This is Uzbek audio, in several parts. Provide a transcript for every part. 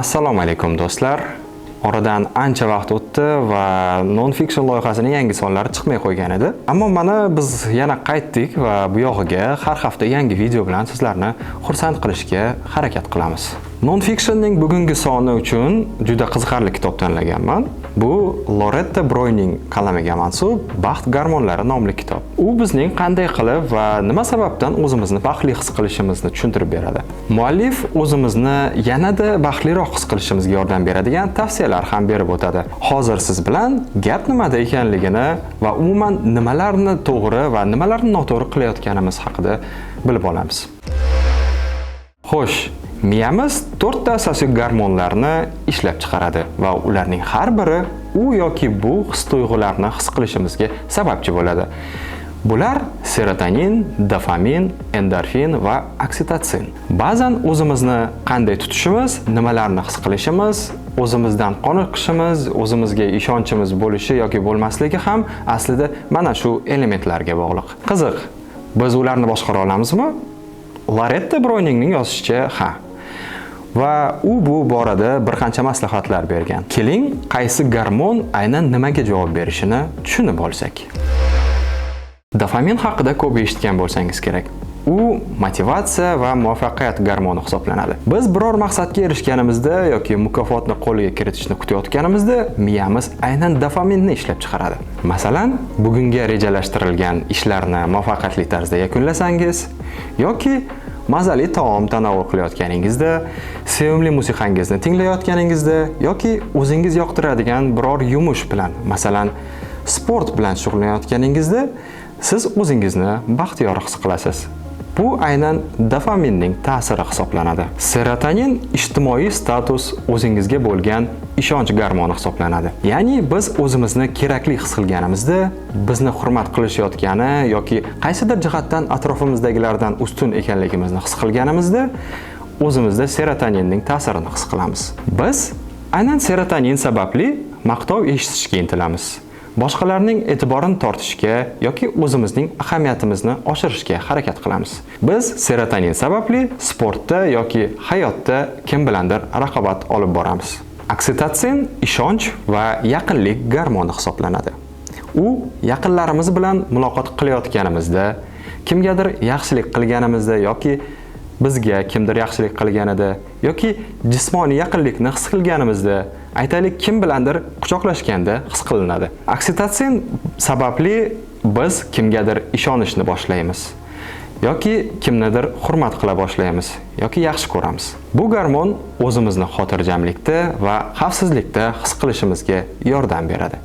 Assalomu alaykum do'stlar. Oradan ancha vaqt o'tdi va non-fiction loyihasining yangi sonlari chiqmay qo'ygan edi. Ammo mana biz yana qaytdik va bu yog'iga har hafta yangi video bilan sizlarni xursand qilishga harakat qilamiz. Non-fictionning bugungi soni uchun juda qiziqarli kitob tanlaganman. Bu Loretta Browning qalamiga mansub Baxt garmonlari nomli kitob. U bizning qanday qilib va nima sababdan o'zimizni baxtli his qilishimizni tushuntirib beradi. Muallif o'zimizni yanada baxtliroq his qilishimizga yordam beradigan tavsiyalar ham berib o'tadi. Hozir siz bilan gap nimada ekanligini va umuman nimalarni to'g'ri va nimalarni noto'g'ri qilayotganimiz haqida bilib olamiz. Xo'sh, miyamiz 4 ta asosiy gormonlarni ishlab chiqaradi va ularning har biri u yoki bu his-tuyg'ularni his qilishimizga sababchi bo'ladi. Bular serotonin, dopamin, endorfin va oksitotsin. Ba'zan o'zimizni qanday tutishimiz, nimalarni his qilishimiz, o'zimizdan qoniqishimiz, o'zimizga ishonchimiz bo'lishi yoki bo'lmasligi ham aslida mana shu elementlarga bog'liq. Qiziq, biz ularni boshqara olamizmi? Loretta Browningning yozishicha ha. Va u bu borada bir qancha maslahatlar bergan. Keling, qaysi gormon aynan nimaga javob berishini tushunib olsak. Dopamin haqida ko'p eshitgan bo'lsangiz kerak. U motivatsiya va muvaffaqiyat gormoni hisoblanadi. Biz biror maqsadga erishganimizda yoki mukofotni qo'lga kiritishni kutayotganimizda miyamiz aynan dopaminni ishlab chiqaradi. Masalan, bugungi rejalashtirilgan ishlarni muvaffaqiyatli tarzda yakunlasangiz yoki mazali taom tanovul qilayotganingizda, sevimli musiqangizni tinglayotganingizda yoki o'zingiz yoqtiradigan biror yumush bilan, masalan, sport bilan shug'ullanayotganingizda siz o'zingizni baxtiyor his qilasiz. Bu aynan dopaminning ta'siri hisoblanadi. Serotonin ijtimoiy status, o'zingizga bo'lgan ishonch gormoni hisoblanadi. Ya'ni biz o'zimizni kerakli his qilganimizda, bizni hurmat qilishayotgani yoki qaysidir jihatdan atrofimizdagilardan ustun ekanligimizni his qilganimizda, o'zimizda serotoninning ta'sirini his qilamiz. Biz aynan serotonin sababli maqtov eshitishga intilamiz. Boshqalarning e'tiborini tortishga yoki o'zimizning ahamiyatimizni oshirishga harakat qilamiz. Biz serotonin sababli sportda yoki hayotda kim bilandir raqobat olib boramiz. Oksitotsin ishonch va yaqinlik gormoni hisoblanadi. U yaqinlarimiz bilan muloqot qilayotganimizda, kimgadir yaxshilik qilganimizda yoki bizga kimdir yaxshilik qilganida yoki jismoniy yaqinlikni his qilganimizda, aytaylik kim bilandir quchoqlashganda his qilinadi. Oksitotsin sababli biz kimgadir ishonishni boshlaymiz yoki kimnidir hurmat qila boshlaymiz yoki yaxshi ko'ramiz. Bu gormon o'zimizni xotirjamlikda va xavfsizlikda his qilishimizga yordam beradi.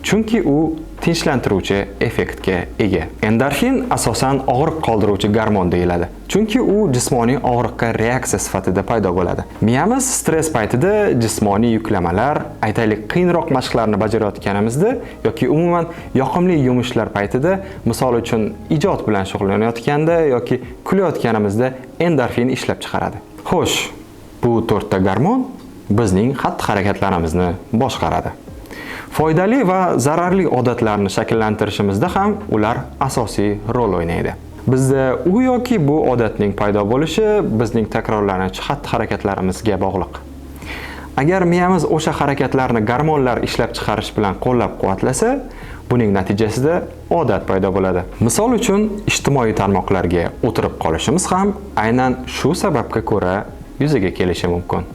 Chunki u tinchlantiruvchi effektga ega. Endorfin asosan og'riq qoldiruvchi gormon deyiladi. Chunki u jismoniy og'riqqa reaksiya sifatida paydo bo'ladi. Miyamiz stress paytida jismoniy yuklamalar, aytaylik qiyinroq mashqlarni bajarayotganimizda yoki umuman yoqimli yumushlar paytida, misol uchun ijod bilan shug'ullanayotganda yoki kulayotganimizda endorfin ishlab chiqaradi. Xo'sh, bu 4 ta gormon bizning xatti-harakatlarimizni boshqaradi. Foydali va zararli odatlarni shakllantirishimizda ham ular asosiy rol o'ynaydi. Bizda u yoki bu odatning paydo bo'lishi bizning takrorlanuvchi xatti-harakatlarimizga bog'liq. Agar miyamiz o'sha harakatlarni gormonlar ishlab chiqarish bilan qo'llab-quvvatlasa, buning natijasida odat paydo bo'ladi. Misol uchun, ijtimoiy tarmoqlarga o'tirib qolishimiz ham aynan shu sababga ko'ra yuzaga kelishi mumkin.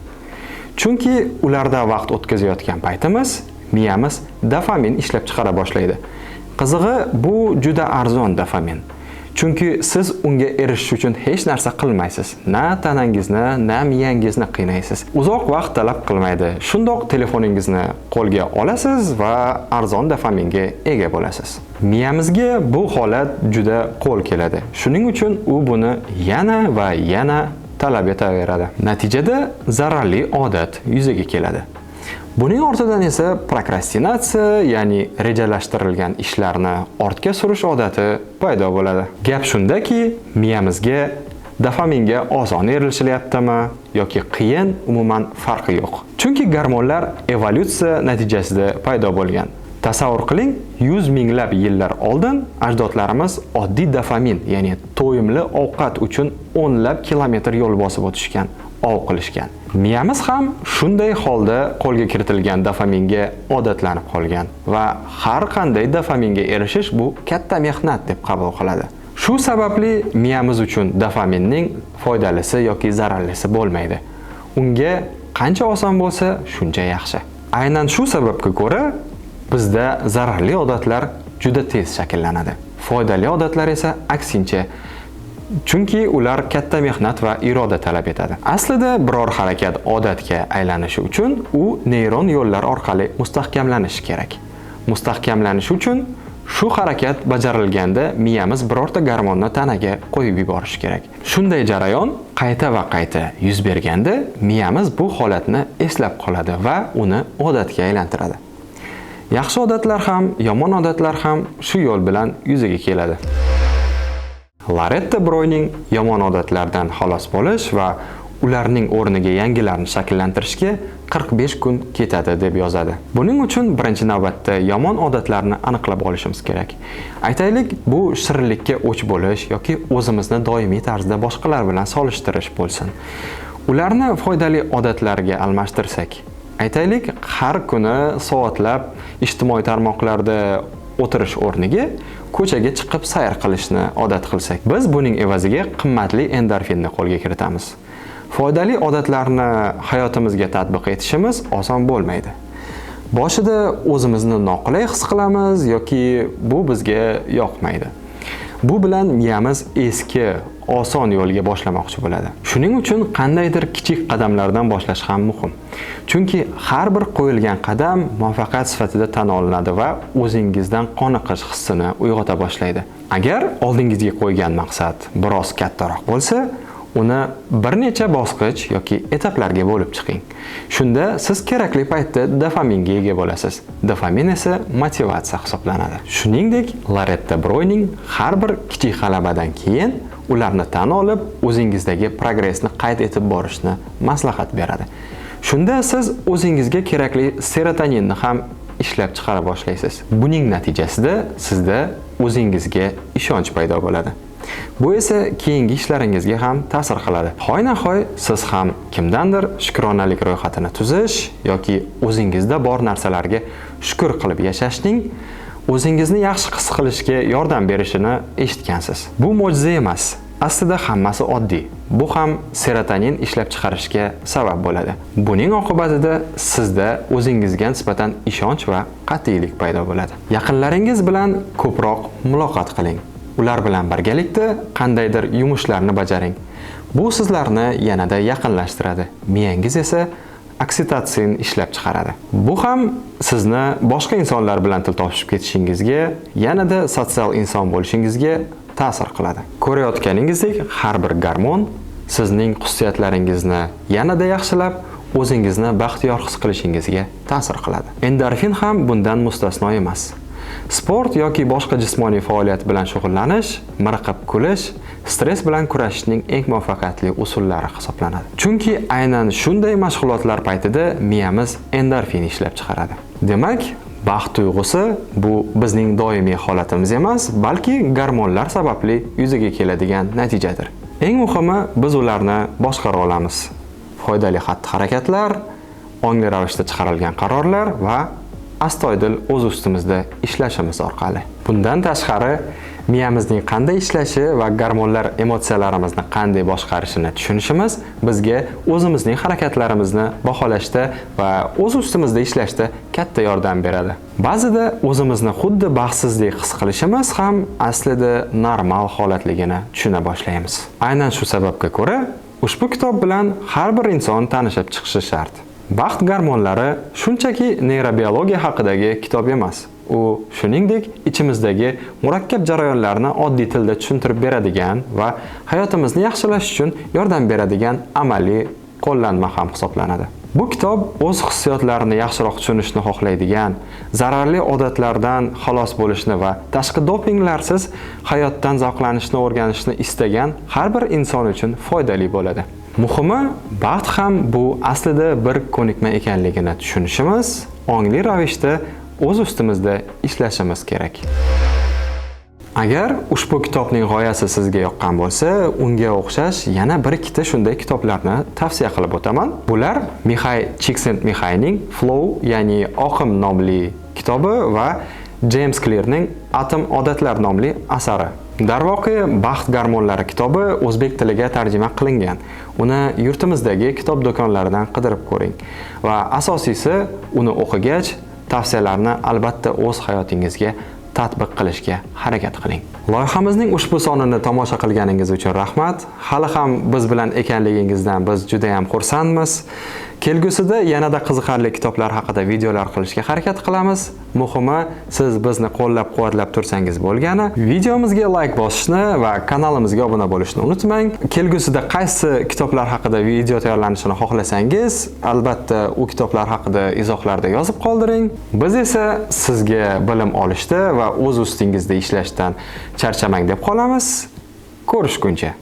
Chunki ularda vaqt o'tkazayotgan paytimiz miyamiz dopamin ishlab chiqara boshlaydi. Qizig'i, bu juda arzon dopamin. Chunki siz unga erishish uchun hech narsa qilmaysiz. Na tanangizni, na miyangizni qiynaysiz. Uzoq vaqt talab qilmaydi. Shundoq telefoningizni qo'lga olasiz va arzon dopaminga ega bo'lasiz. Miyamizga bu holat juda qo'l keladi. Shuning uchun u buni yana va yana talab etaveradi. Natijada zararli odat yuzaga keladi. Buning ortidan esa prokrastinatsiya, ya'ni rejalashtirilgan ishlarni ortga surish odati paydo bo'ladi. Gap shundaki, miyamizga dopaminga oson erishilyaptimi yoki qiyin, umuman farqi yo'q. Chunki gormonlar evolyutsiya natijasida paydo bo'lgan. Tasavvur qiling, 100 minglab yillar oldin ajdodlarimiz oddiy dopamin, ya'ni to'yimli ovqat uchun o'nlab kilometr yo'l bosib o'tishgan. ov qilishgan. Miyamiz ham shunday holda qo'lga kiritilgan dopaminga odatlanib qolgan va har qanday dopaminga erishish bu katta mehnat deb qabul qiladi. Shu sababli miyamiz uchun dopaminning foydalisi yoki zararlisi bo'lmaydi. Unga qancha oson bo'lsa, shuncha yaxshi. Aynan shu sababga ko'ra bizda zararli odatlar juda tez shakllanadi. Foydali odatlar esa aksincha, chunki ular katta mehnat va iroda talab etadi. Aslida biror harakat odatga aylanishi uchun u neyron yo'llar orqali mustahkamlanishi kerak. Mustahkamlanishi uchun shu harakat bajarilganda miyamiz birorta gormonni tanaga qo'yib yuborishi kerak. Shunday jarayon qayta va qayta yuz berganda miyamiz bu holatni eslab qoladi va uni odatga aylantiradi. Yaxshi odatlar ham, yomon odatlar ham shu yo'l bilan yuzaga keladi. Laretta Broyning yomon odatlardan xalos bo'lish va ularning o'rniga yangilarni shakllantirishga 45 kun ketadi deb yozadi. Buning uchun birinchi navbatda yomon odatlarni aniqlab olishimiz kerak. Aytaylik, bu shirinlikka o'ch bo'lish yoki o'zimizni doimiy tarzda boshqalar bilan solishtirish bo'lsin. Ularni foydali odatlarga almashtirsak, aytaylik, har kuni soatlab ijtimoiy tarmoqlarda o'tirish o'rniga ko'chaga chiqib sayr qilishni odat qilsak, biz buning evaziga qimmatli endorfinni qo'lga kiritamiz. Foydali odatlarni hayotimizga tatbiq etishimiz oson bo'lmaydi. Boshida o'zimizni noqulay his qilamiz yoki bu bizga yoqmaydi. Bu bilan miyamiz eski, oson yo'lga boshlamoqchi bo'ladi. Shuning uchun qandaydir kichik qadamlardan boshlash ham muhim. Chunki har bir qo'yilgan qadam muvaffaqiyat sifatida tan olinadi va o'zingizdan qoniqish hissini uyg'ota boshlaydi. Agar oldingizga qo'ygan maqsad biroz kattaroq bo'lsa, uni bir necha bosqich yoki etaplarga bo'lib chiqing. Shunda siz kerakli paytda dopaminga ega bo'lasiz. Dopamin esa motivatsiya hisoblanadi. Shuningdek, Laretta Broyning har bir kichik g'alabadan keyin ularni tan olib, o'zingizdagi progressni qayd etib borishni maslahat beradi. Shunda siz o'zingizga kerakli serotoninni ham ishlab chiqara boshlaysiz. Buning natijasida sizda o'zingizga ishonch paydo bo'ladi. Bu esa keyingi ishlaringizga ham ta'sir qiladi. Hoynahoy siz ham kimdandir shukronalik ro'yxatini tuzish yoki o'zingizda bor narsalarga shukr qilib yashashning o'zingizni yaxshi his qilishga yordam berishini eshitgansiz. Bu mo'jiza emas. Aslida hammasi oddiy. Bu ham serotonin ishlab chiqarishga sabab bo'ladi. Buning oqibatida sizda o'zingizga nisbatan ishonch va qat'iylik paydo bo'ladi. Yaqinlaringiz bilan ko'proq muloqot qiling. Ular bilan birgalikda qandaydir yumushlarni bajaring. Bu sizlarni yanada yaqinlashtiradi. Miyangiz esa oksitotsin ishlab chiqaradi. Bu ham sizni boshqa insonlar bilan til topishib ketishingizga, yanada sotsial inson bo'lishingizga ta'sir qiladi. Ko'rayotganingizdek, har bir gormon sizning xususiyatlaringizni yanada yaxshilab, o'zingizni baxtiyor his qilishingizga ta'sir qiladi. Endorfin ham bundan mustasno emas. Sport yoki boshqa jismoniy faoliyat bilan shug'ullanish, miriqib kulish, stress bilan kurashishning eng muvaffaqiyatli usullari hisoblanadi. Chunki aynan shunday mashg'ulotlar paytida miyamiz endorfin ishlab chiqaradi. Demak, baxt tuyg'usi bu bizning doimiy holatimiz emas, balki gormonlar sababli yuzaga keladigan natijadir. Eng muhimi, biz ularni boshqara olamiz. Foydali xatti-harakatlar, ongli ravishda chiqarilgan qarorlar va astoydil o'z ustimizda ishlashimiz orqali. Bundan tashqari, miyamizning qanday ishlashi va gormonlar emotsiyalarimizni qanday boshqarishini tushunishimiz bizga o'zimizning harakatlarimizni baholashda va o'z ustimizda ishlashda katta yordam beradi. Ba'zida o'zimizni xuddi baxtsizlik his qilishimiz ham aslida normal holatligini tushuna boshlaymiz. Aynan shu sababga ko'ra, ushbu kitob bilan har bir inson tanishib chiqishi shart. Baxt gormonlari shunchaki neyrobiologiya haqidagi kitob emas. U shuningdek ichimizdagi murakkab jarayonlarni oddiy tilda tushuntirib beradigan va hayotimizni yaxshilash uchun yordam beradigan amaliy qo'llanma ham hisoblanadi. Bu kitob o'z hissiyotlarini yaxshiroq tushunishni xohlaydigan, zararli odatlardan xalos bo'lishni va tashqi dopinglarsiz hayotdan zavqlanishni o'rganishni istagan har bir inson uchun foydali bo'ladi. Muhimi, baxt ham bu aslida bir ko'nikma ekanligini tushunishimiz, ongli ravishda o'z ustimizda ishlashimiz kerak. Agar ushbu kitobning g'oyasi sizga yoqqan bo'lsa, unga o'xshash yana bir ikkita shunday kitoblarni tavsiya qilib o'taman. Bular Mixay Csikszentmihalyining Flow, ya'ni oqim nomli kitobi va James Clearning Atom odatlar nomli asari. Darvoqe, Baxt garmonlari kitobi o'zbek tiliga tarjima qilingan. Uni yurtimizdagi kitob do'konlaridan qidirib ko'ring va asosiysi uni o'qigach, tavsiyalarni albatta o'z hayotingizga tatbiq qilishga harakat qiling. Loyihamizning ushbu sonini tomosha qilganingiz uchun rahmat. Hali ham biz bilan ekanligingizdan biz juda ham xursandmiz. Kelgusida yanada qiziqarli kitoblar haqida videolar qilishga harakat qilamiz. Muhimi, siz bizni qo'llab-quvvatlab tursangiz bo'lgani. Videomizga like bosishni va kanalimizga obuna bo'lishni unutmang. Kelgusida qaysi kitoblar haqida video tayyorlanishini xohlasangiz, albatta u kitoblar haqida izohlarda yozib qoldiring. Biz esa sizga bilim olishda va o'z ustingizda ishlashdan charchamang deb qolamiz. Ko'rishguncha.